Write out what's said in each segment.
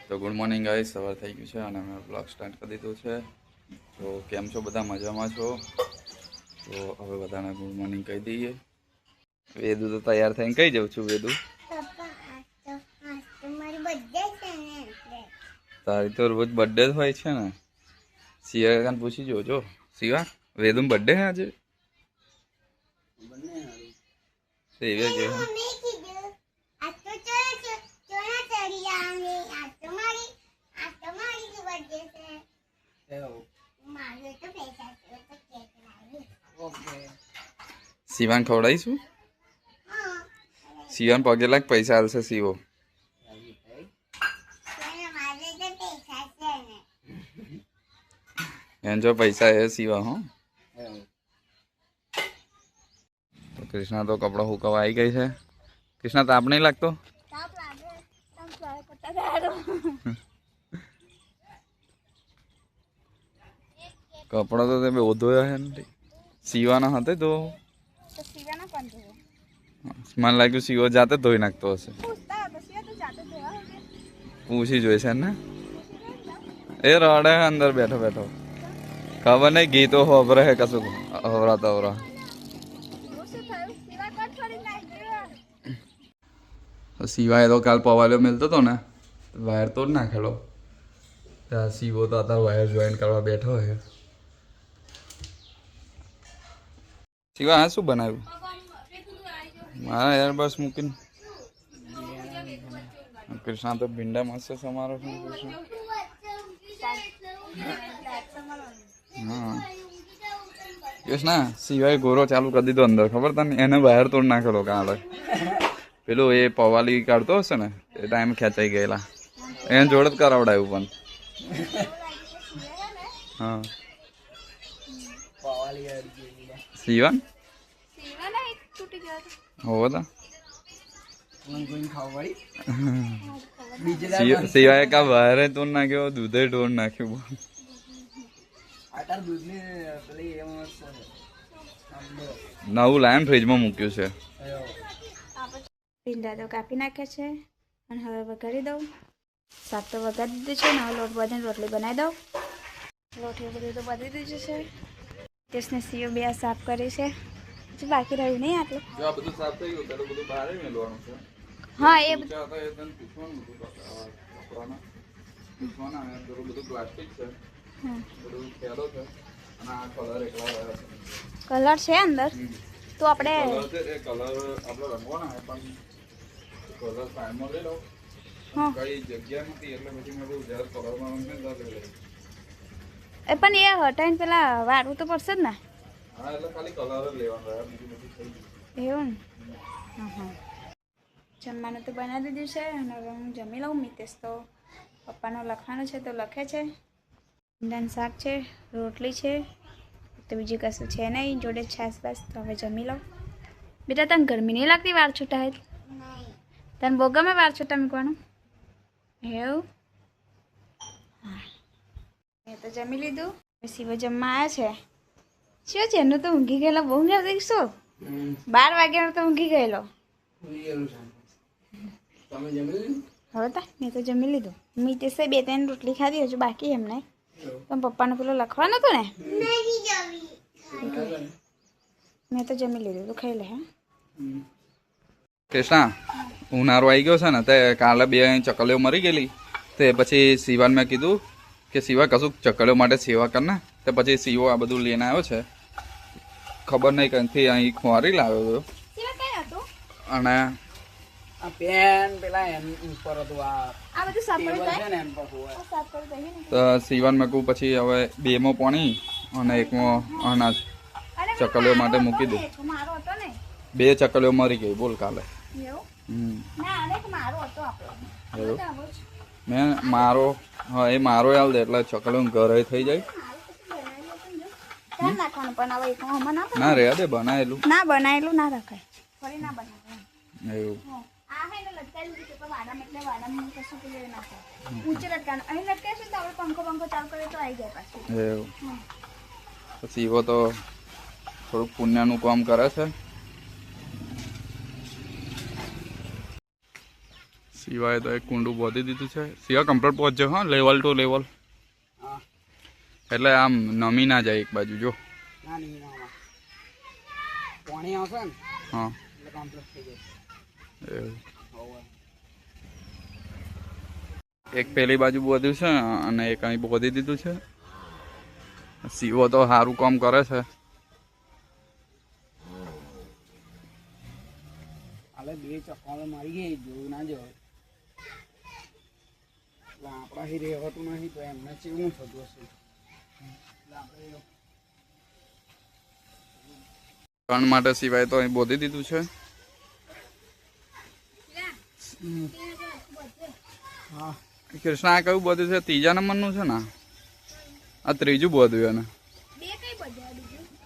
તો good morning guys, સવાર થઈ ગયું છે અને મેં બ્લોગ સ્ટાર્ટ કરી દીધું છે. તો કેમ છો બધા? મજામાં છો? તો હવે બધાને ગુડ મોર્નિંગ કહી દઈએ. વેદુ તો તૈયાર થઈને કઈ જાઉં છું. વેદુ તારી તો રોજ બર્થડે હોય છે ને. શિવા કાકાને પૂછી જોજો. શિવા, વેદુ બર્થડે હે આજે? સેવે કે શિવાન ખવડાવીશું. શિવાન પગે લાગ પૈસા હાલશે શિવો. એમ જો પૈસા એ શિવા હો. તો કૃષ્ણા તો કપડા હુકવા આવી ગઈ છે. કૃષ્ણા તાપ નહીં લાગતો? કપડા તો તમે ઓધોયા હે ને સીવાના હતા તો મને લાગ્યું સીવો જાતે ધોઈ નાખતો હશે. પૂછી જોઈશે ને. એ રડે અંદર બેઠો બેઠો. ખબર નહીં ગીતો હોભરે હે કશું હોવરાતા હોવરા. સિવાય તો કાલ પવાલિયો મિલતો હતો ને, વાયર તો જ નાખેલો. સીવો તો અત્યારે વાયર જોઈન કરવા બેઠો હોય. સિવા આ શું બનાવ્યું? મારા યાર બસ મૂકીને. કૃષ્ણા તો ભીંડા મસ્ત સમારો છે. હા કૃષ્ણા સિવાય ગોરો ચાલુ કરી દીધો અંદર. ખબર તને? એને બહાર તોડ નાખેલો કાલે. પેલું એ પવાલી કાઢતો હશે ને એ ટાઈમ ખેંચાઈ ગયેલા. એને જોડે જ કરાવડાયું પણ. હા સીવન હોવો તો સિવાય કા બહાર તોડ નાખ્યો, દૂધે ઢોળ નાખ્યું. નવું લાયન ફ્રીજમાં મૂક્યું છે. ભીંડા તો કાપી નાખ્યા છે અને હવે વઘારી દઉં. શાક તો વઘારી દીધું છે ને હવે લોટ બાંધીને રોટલી બનાવી દઉં. લોટ એ બધું તો બાંધી દીધું છે. ટેસ્ટને સીઓ બે સાફ કરી છે. હજી બાકી રહ્યું નહીં આટલું. જો આ બધું સાફ થઈ ગયું ત્યારે બધું બહાર મેળવાનું છે. હા એ બધું પૂછવાનું બધું પ્લાસ્ટિક છે. બધું ખેડો છે અને આ કલર એકલા રહ્યા છે. કલર છે અંદર તો આપણે કલર આપણે રંગવાના પણ કલર ટાઈમમાં લઈ લો. કઈ જગ્યા નથી એટલે પછી મેં બહુ જ્યારે કલરમાં રંગે એ પણ એ હટાઈને પેલા વાળવું તો પડશે જ ને. હા એટલે ખાલી કલર જ લેવાનો રહ્યા, બીજું બધું થઈ ગયું. એવું ને? હા જમવાનું તો બનાવી દીધું છે અને હવે હું જમી લઉં. મિતેશ તો પપ્પાનું લખવાનું છે તો લખે છે. ભીંડાનું શાક છે, રોટલી છે, તો બીજું કશું છે નહીં. જોડે છાશ બાસ. તો હવે જમી લઉં. બેટા તને ગરમી નહીં લાગતી વાળ છૂટા હોય? તને બહુ ગમે વાળ છૂટા મૂકવાનું? એવું? હા મેં તો જમી લીધું. શિવો જમવા આવ્યા છે. શું છે એનું તો ઊંઘી ગયેલો. બહુ ઊંઘ આવતી શું? 12 વાગ્યાનો તો ઊંઘી ગયેલો. હવે તા મેં તો જમી લીધું. મિતેશે 2-3 રોટલી ખાધી, હજુ બાકી એમને. પણ પપ્પાને પેલો લખવાનું હતું ને, મેં તો જમી લીધું. તું ખાઈ લે. હા કૃષ્ણા ઉનાળો આવી ગયો છે ને તે કાલે 2 ચકલીઓ મરી ગયેલી. તે પછી શિવાન મેં કીધું કે શિવા કશું ચકલીઓ માટે સેવા કર ને. તે પછી શિવો આ બધું લઈને આવ્યો છે. ખબર નહીં કંઈથી અહીં ખોરી લાવ્યો હતો. અને તો શિવાન મેં કહું પછી હવે 2માં પાણી અને 1માં અનાજ ચકલીઓ માટે મૂકી દે. 2 ચકલીઓ મરી ગઈ બોલ કાલે. મેં મારો હા એ મારો હાલ દે એટલે ચકલીઓ ઘરે થઈ જાય. ના રે દે બનાવેલું. ના બનાવેલું ના રખાય. એવું એવું પછી એવો તો થોડુંક પુણ્યનું કામ કરે છે. સિવાય તો એક કુંડું બોધી દીધું છે. સિવાય કમ્પ્લીટ પહોંચજો હા, લેવલ ટુ લેવલ, એટલે આમ નમી ના જાય એક બાજુ. જો પાણી આવશે ને હા એટલે કમ્પ્લીટ થઈ જશે. એવું. એક પેલી બાજુ બોધ્યું છે અને એક અહીં બોધી દીધું છે. સીવો તો સારું કામ કરે છે. હાલે 2 ચક્કાઓ મારી ગઈ, જોયું ના જો એટલે આપણા હી રહેવાતું નહીં તો એમને કેવું થતું હશે. એટલે આપણે કણ માટે સિવાય તો અહીં બોધી દીધું છે. હા કૃષ્ણ આ કયું બોધ્યું છે? 3જા નંબરનું છે ને આ 3જું બોધ્યું. એને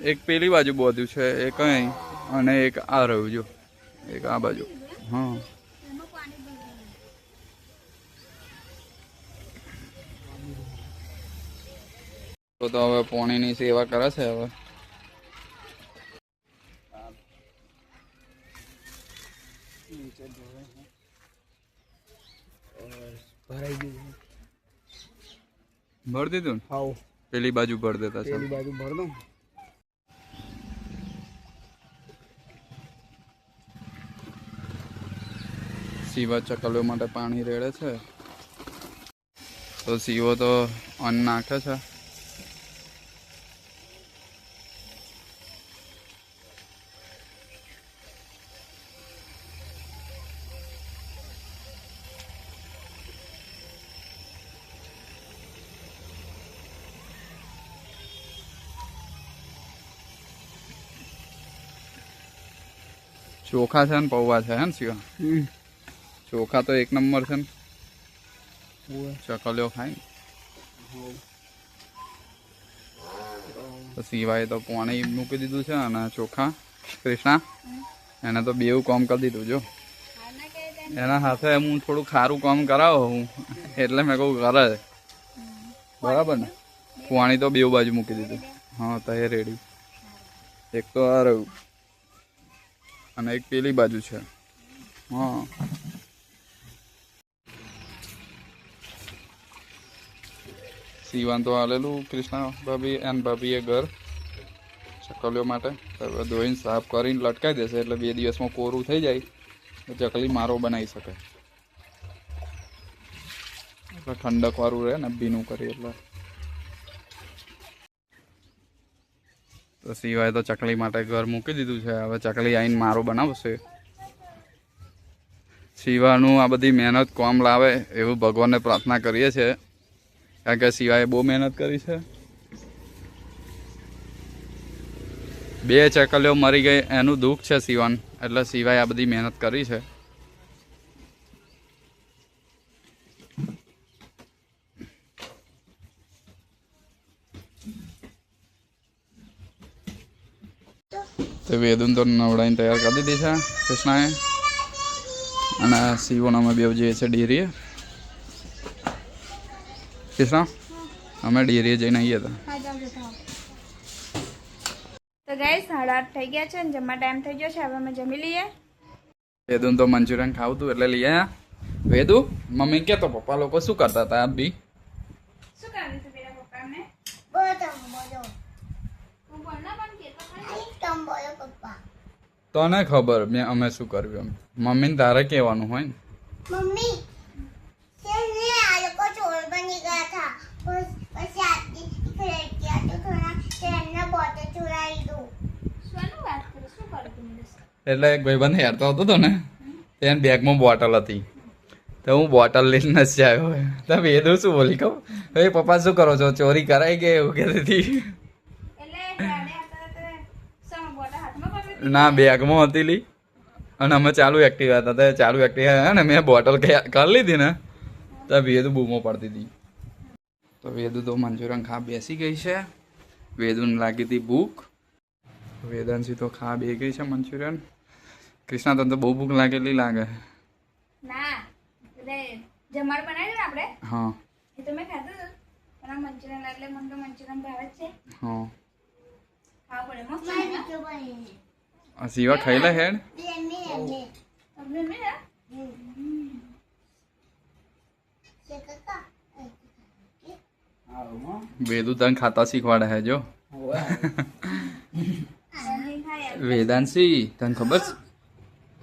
એક પેલી બાજુ બોધ્યું છે, એક અહીં અને એક આ રહ્યું. જો એક આ બાજુ. હા તો હવે પાણીની સેવા કરે છે. હવે નીચે ધોવે છે, ભરાઈ ગયું છે. ભર દીધું ને? હાઉ પેલી બાજુ ભર દેતા છે. પેલી બાજુ ભર દઉં. સીવા ચકલીઓ માટે પાણી રેડે છે. તો સીવો તો અન્ન નાખે છે. ચોખા છે ને પૌવા છે હે ને સીવા? ચોખા તો 1 નંબર છે ને. ચકલીઓ ખાય ને. તો સિવાય તો પાણી મૂકી દીધું છે અને ચોખા કૃષ્ણા એને તો બેવું કામ કરી દીધું. જો એના હાથે હું થોડું ખારું કામ કરાવો હું એટલે મેં કહું કરે બરાબર ને. પાણી તો બેવ બાજુ મૂકી દીધું. હા તો એ રેડી. એક તો આ રહ્યું અને એક પેલી બાજુ છે. હા સીવાન તો હાલેલું કૃષ્ણા ભાભી એન ભાભીએ ઘર ચકલીઓ માટે. હવે ધોઈને સાફ કરીને લટકાઈ દેશે એટલે 2 દિવસમાં કોરું થઈ જાય તો ચકલી મારો બનાવી શકે. એટલે ઠંડક વાળું રહે ને ભીનું કરી એટલે. તો સિવાય તો ચકલી માટે ઘર મૂકી દીધું છે. હવે ચકલી આવીને મારો બનાવશે. સિવાનું આ બધી મહેનત કોમ લાવે એવું ભગવાનને પ્રાર્થના કરીએ છીએ, કારણ કે સિવાય બહુ મહેનત કરી છે. 2 ચકલીઓ મરી ગઈ એનું દુઃખ છે સિવાન, એટલે સિવાય આ બધી મહેનત કરી છે. તો વેદુન તો નવડાઈને તૈયાર કરી દીધી છે કૃષ્ણાએ, અને સીવોને અમે બે જઈએ છીએ ડેરીએ. કૃષ્ણા અમે ડેરીએ જઈને આવીએ હતા. તો ગાઈસ 8:30 થઈ ગયા છે ને જમવા ટાઈમ થઈ ગયો છે. હવે અમે જમી લઈએ. વેદુન તો મંચુરિયન ખાવું હતું એટલે લઈ આવ્યા. વેદુ મમ્મી કે તો પપ્પા લોકો શું કરતા હતા આપ બી? શું કામ છે પેલા પપ્પાને? તને ખબર મેં અમે શું કર્યું એમ. મમ્મીને તારે કહેવાનું હોય ને. मम्मी से ने आलू को चोर बनी गया था પછી આતી ખરેટિયા તો થોડા તેમને બોટલ ચુરાઈ દો. શું વાત કરો? શું કરો તમે? એટલે એક ભાઈબંધ હેરતો હતો ને તેની બેગમાં બોટલ હતી, તો હું બોટલ લઈને નથી આવ્યો. તો વેદુ શું બોલી કહું, એ પપ્પા શું કરો છો, ચોરી કરાઈ ગઈ એવું કહેતી હતી. એટલે ગાડે હતા તો સમ બોટલ હાથમાં પકડી ના બેગમાં હતી લી, અને અમે ચાલુ એક્ટિવા હતા. તો ચાલુ એક્ટિવા ને મેં બોટલ કરી લીધી ને તો વેદુ બૂમો પડતી હતી. તો વેદુ તો મંચુરિયન ખા બેસી ગઈ છે. વેદુને લાગી હતી ભૂખ. વેદાંશી તો ખા બે ગઈ છે મંચુરિયન. કૃષ્ણા તને તો બહુ ભૂખ લાગેલી લાગે. ના એટલે જમાડ બનાવી ને આપણે હા એ તો મેં ખાધું હતું, પણ આ મંચુરિયન એટલે મને તો મંચુરિયન ભાવે જ છે. હા ખાવું પડે મસ્ત मैं છે. वीडियो बनी આ સિવા ખાઈ લે હેડ. मम्मी मम्मी તમને નહીં ને છે કાકા સારું હો વેદુ તને ખાતા શીખવાડે હે જો હોવે. નહીં ખાય એમ. વેદાંશી તને ખબર છે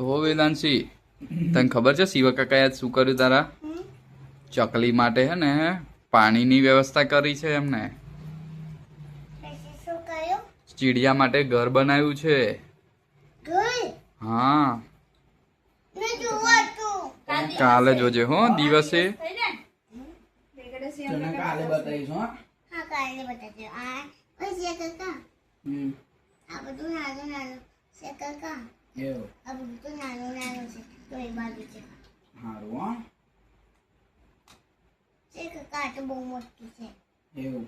ઓ વેદાંશી તને ખબર છે શિવ કાકાએ શું કર્યું તારા ચકલી માટે હે ને પાણીની વ્યવસ્થા કરી છે એમને પછી શું કર્યું ચીડિયા માટે ઘર બનાવ્યું છે ઘર હા મેં જોવા તું કાલે જોજે હો દિવસે થઈ જાય બેગડે સિંહ તને કાલે બતાવીશ હો હા કાલે બતાજો આ પછી કાકા હમ આ બધું નાનું નાનું છે કાકા એવું આ બધું તો નાનું નાનું છે તો એ બાજુ છે સારું હો છે કાકા આ તો બહુ મોટું છે એવું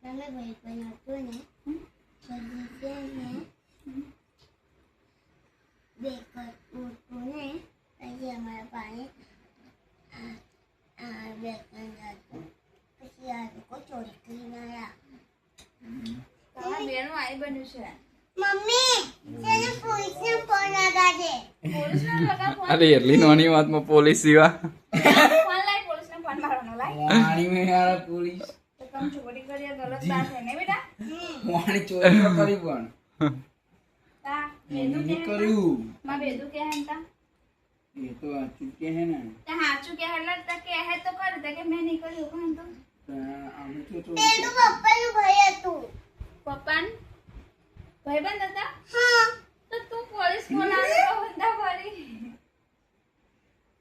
તમે ભાઈ પણ હતું ને બધી છે ને બે કર ઉઠું ને પછી અમારા પાણી આ બે કર હતું પછી આ લોકો ચોરી કરીને આવ્યા તમારા બેનું આઈ બન્યું છે મમ્મી તેને પોલીસને ફોન લગાડે પોલીસને લગાવ ફોન અરે એટલી નાની વાતમાં પોલીસ સિવા ફોન લાય પોલીસને ફોન મારવાનો લાય વાણી મેં યાર પોલીસ તો તમે ચોરી કરી એ ગલત વાત છે ને બેટા વાણી ચોરી તો કરી પણ તા બેદુ એની કે કર્યું માં બેદુ કે હે તા એ તો આ ચૂકે હે ને તા હાચું કે હે તા કે હે તો કર દે કે મેં નહીં કર્યું કોણ તો અમે તો પેલું પપ્પાનું ભાઈ હતું પપ્પાન ભાઈબંધ હતા હા તો તું પોલીસ બોલાવે બંધા ભરી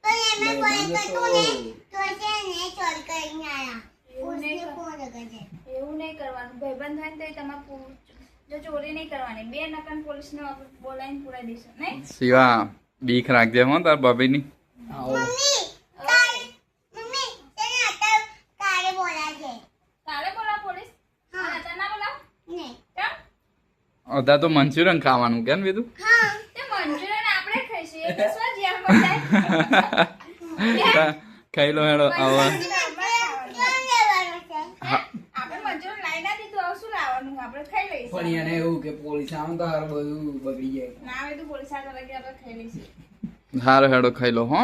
પણ એમને કોઈ ભાઈબંધ કરતું ને તો તો છે ને ચોરી કરીને આવ્યા એવું નહીં પોલીસને કર- ફોન લગાડે એવું નહીં કરવાનું ભાઈબંધ થાય ને તો તમારે જો ચોરી નહીં કરવાની બે નકન પોલીસને બોલાવીને પુરાઈ દઈશું નહીં સિવા બીક રાખજે હો તાર ભાભીની આવો મમ્મી મમ્મી તેને અત્યારે કાલે બોલાશે કાલે બોલાવ પોલીસ હા. અને અત્યારે ના બોલાવ ને કેમ અધા તો મંચુરિયન ખાવાનું કેમ બીજું હા તે મંચુરિયન આપણે ખાઈશું એ કસવા જેલમાં જાય ખાઈ લો હેડો આવા કેમ લેવાનું છે આપણે મંચુરિયન લાવી ના દીધું હવે શું લાવવાનું આપણે ખાઈ પણ લઈશું એને એવું કે પોલીસ આમ તો હારું બધું બગડી જાય ના આવે તો પોલીસ આગળ આપણે ખાઈ લઈશું સારું હેડો ખાઈ લો હો